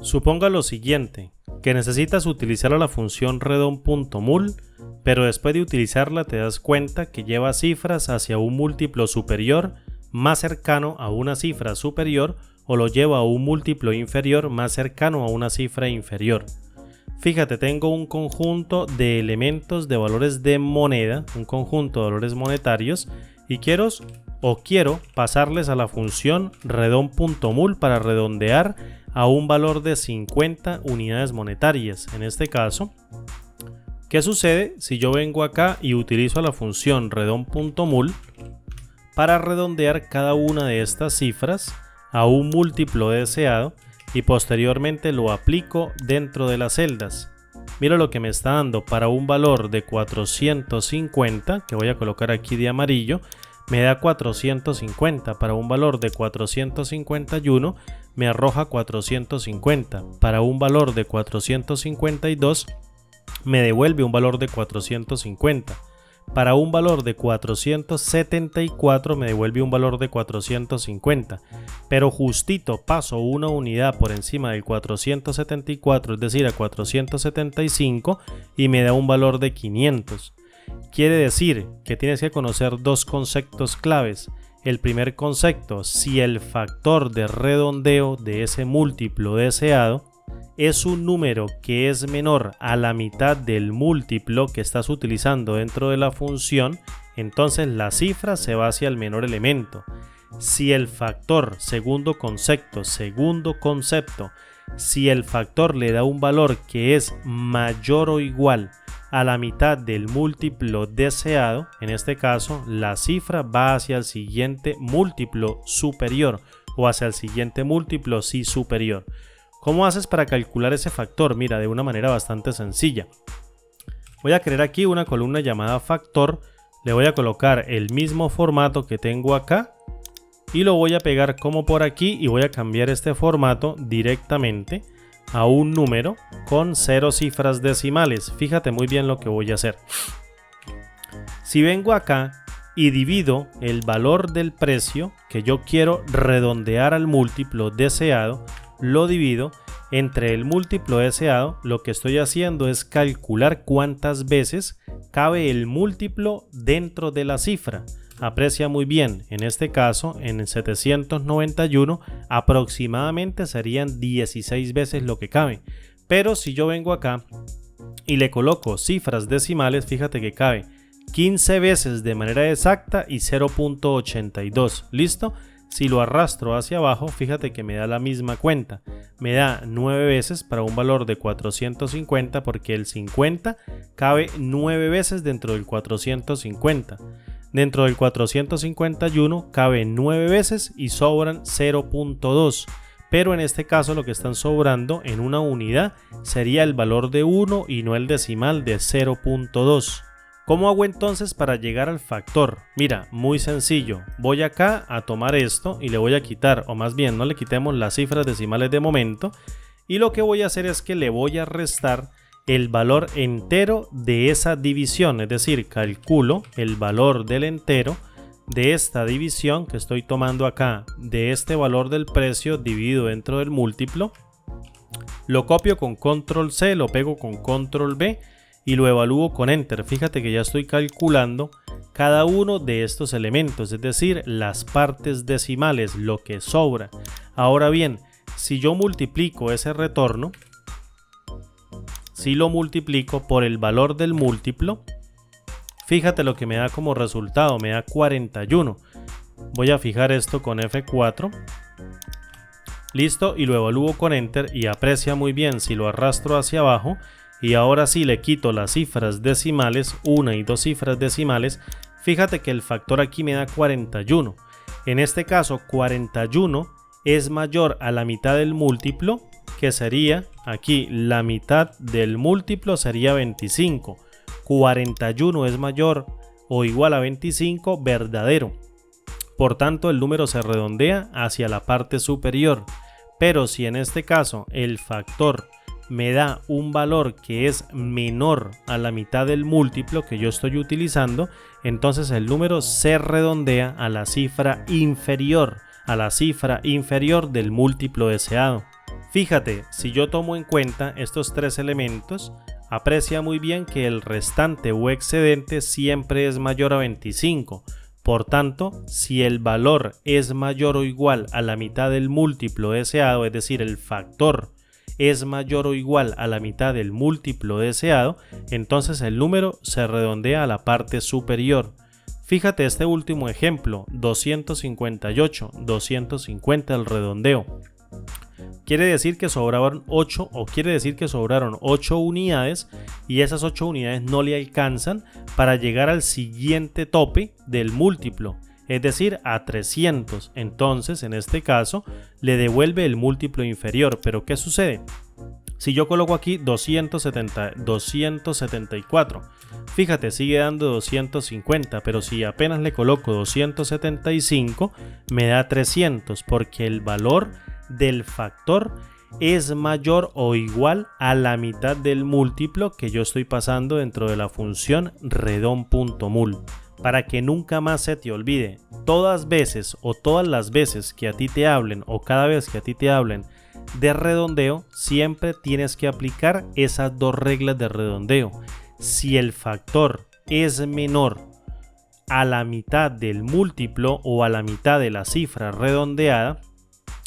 Suponga lo siguiente, que necesitas utilizar a la función redon.mul, pero después de utilizarla te das cuenta que lleva cifras hacia un múltiplo superior más cercano a una cifra superior o lo lleva a un múltiplo inferior más cercano a una cifra inferior. Fíjate, tengo un conjunto de elementos de valores de moneda, un conjunto de valores monetarios y quiero pasarles a la función redon.mul para redondear a un valor de 50 unidades monetarias. En este caso, ¿qué sucede si yo vengo acá y utilizo la función redon.mul para redondear cada una de estas cifras a un múltiplo deseado y posteriormente lo aplico dentro de las celdas? Mira lo que me está dando. Para un valor de 450, que voy a colocar aquí de amarillo, me da 450. Para un valor de 451 me arroja 450. Para un valor de 452 me devuelve un valor de 450. Para un valor de 474 me devuelve un valor de 450, pero justito paso una unidad por encima del 474, es decir, a 475, y me da un valor de 500. Quiere decir que tienes que conocer dos conceptos claves. El primer concepto, si el factor de redondeo de ese múltiplo deseado es un número que es menor a la mitad del múltiplo que estás utilizando dentro de la función, entonces la cifra se va hacia el menor elemento. Si el factor, segundo concepto, si el factor le da un valor que es mayor o igual a la mitad del múltiplo deseado, en este caso la cifra va hacia el siguiente múltiplo superior o hacia el siguiente múltiplo sí superior. ¿Cómo haces para calcular ese factor? Mira, de una manera bastante sencilla. Voy a crear aquí una columna llamada factor, le voy a colocar el mismo formato que tengo acá y lo voy a pegar como por aquí y voy a cambiar este formato directamente a un número con 0 cifras decimales. Fíjate muy bien lo que voy a hacer. Si vengo acá y divido el valor del precio que yo quiero redondear al múltiplo deseado, lo divido entre el múltiplo deseado, lo que estoy haciendo es calcular cuántas veces cabe el múltiplo dentro de la cifra. Aprecia muy bien, en este caso en el 791 aproximadamente serían 16 veces lo que cabe, pero si yo vengo acá y le coloco cifras decimales, fíjate que cabe 15 veces de manera exacta y 0.82. ¿Listo? Si lo arrastro hacia abajo, fíjate que me da la misma cuenta. Me da 9 veces para un valor de 450 porque el 50 cabe 9 veces dentro del 450. Dentro del 451 cabe 9 veces y sobran 0.2. Pero en este caso lo que están sobrando en una unidad sería el valor de 1 y no el decimal de 0.2. ¿Cómo hago entonces para llegar al factor? Mira, muy sencillo. Voy acá a tomar esto y le voy a quitar, o más bien no le quitemos las cifras decimales de momento, y lo que voy a hacer es que le voy a restar el valor entero de esa división, es decir, calculo el valor del entero de esta división que estoy tomando acá, de este valor del precio dividido dentro del múltiplo, lo copio con control C, lo pego con control V y lo evalúo con enter. Fíjate que ya estoy calculando cada uno de estos elementos, es decir, las partes decimales, lo que sobra. Ahora bien, si yo multiplico ese retorno, si lo multiplico por el valor del múltiplo, fíjate lo que me da como resultado, me da 41. Voy a fijar esto con F4. Listo, y lo evalúo con enter y aprecia muy bien si lo arrastro hacia abajo. Y ahora sí le quito las cifras decimales, una y dos cifras decimales, fíjate que el factor aquí me da 41. En este caso 41 es mayor a la mitad del múltiplo, que sería aquí la mitad del múltiplo sería 25. 41 es mayor o igual a 25 verdadero. Por tanto el número se redondea hacia la parte superior. Pero si en este caso el factor me da un valor que es menor a la mitad del múltiplo que yo estoy utilizando, entonces el número se redondea a la cifra inferior del múltiplo deseado. Fíjate, si yo tomo en cuenta estos tres elementos, aprecia muy bien que el restante o excedente siempre es mayor a 25. Por tanto, si el valor es mayor o igual a la mitad del múltiplo deseado, es decir, el factor es mayor o igual a la mitad del múltiplo deseado, entonces el número se redondea a la parte superior. Fíjate este último ejemplo, 258, 250 el redondeo. Quiere decir que sobraron 8 o quiere decir que sobraron 8 unidades y esas 8 unidades no le alcanzan para llegar al siguiente tope del múltiplo, es decir, a 300. Entonces, en este caso, le devuelve el múltiplo inferior. Pero ¿qué sucede? Si yo coloco aquí 274, fíjate, sigue dando 250, pero si apenas le coloco 275, me da 300, porque el valor del factor es mayor o igual a la mitad del múltiplo que yo estoy pasando dentro de la función redon.mul. Para que nunca más se te olvide, todas las veces que a ti te hablen o cada vez que a ti te hablen de redondeo, siempre tienes que aplicar esas dos reglas de redondeo. Si el factor es menor a la mitad del múltiplo o a la mitad de la cifra redondeada,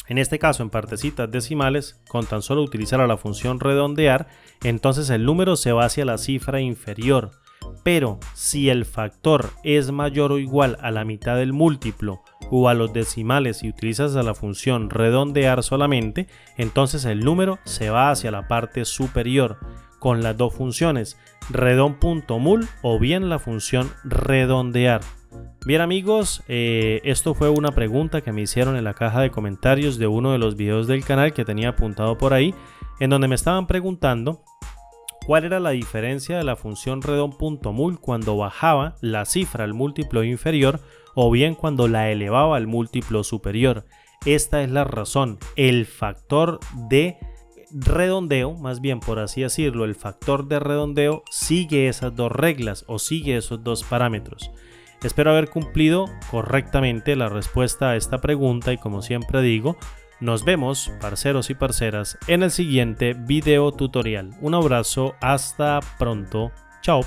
en este caso en partecitas decimales, con tan solo utilizar a la función redondear, entonces el número se va hacia la cifra inferior. Pero si el factor es mayor o igual a la mitad del múltiplo o a los decimales y utilizas a la función redondear solamente, entonces el número se va hacia la parte superior con las dos funciones redon.mul o bien la función redondear. Bien amigos, esto fue una pregunta que me hicieron en la caja de comentarios de uno de los videos del canal que tenía apuntado por ahí, en donde me estaban preguntando cuál era la diferencia de la función redon.mul cuando bajaba la cifra al múltiplo inferior o bien cuando la elevaba al múltiplo superior. Esta es la razón. El factor de redondeo, más bien por así decirlo, el factor de redondeo sigue esas dos reglas o sigue esos dos parámetros. Espero haber cumplido correctamente la respuesta a esta pregunta y, como siempre digo, nos vemos, parceros y parceras, en el siguiente video tutorial. Un abrazo, hasta pronto, chao.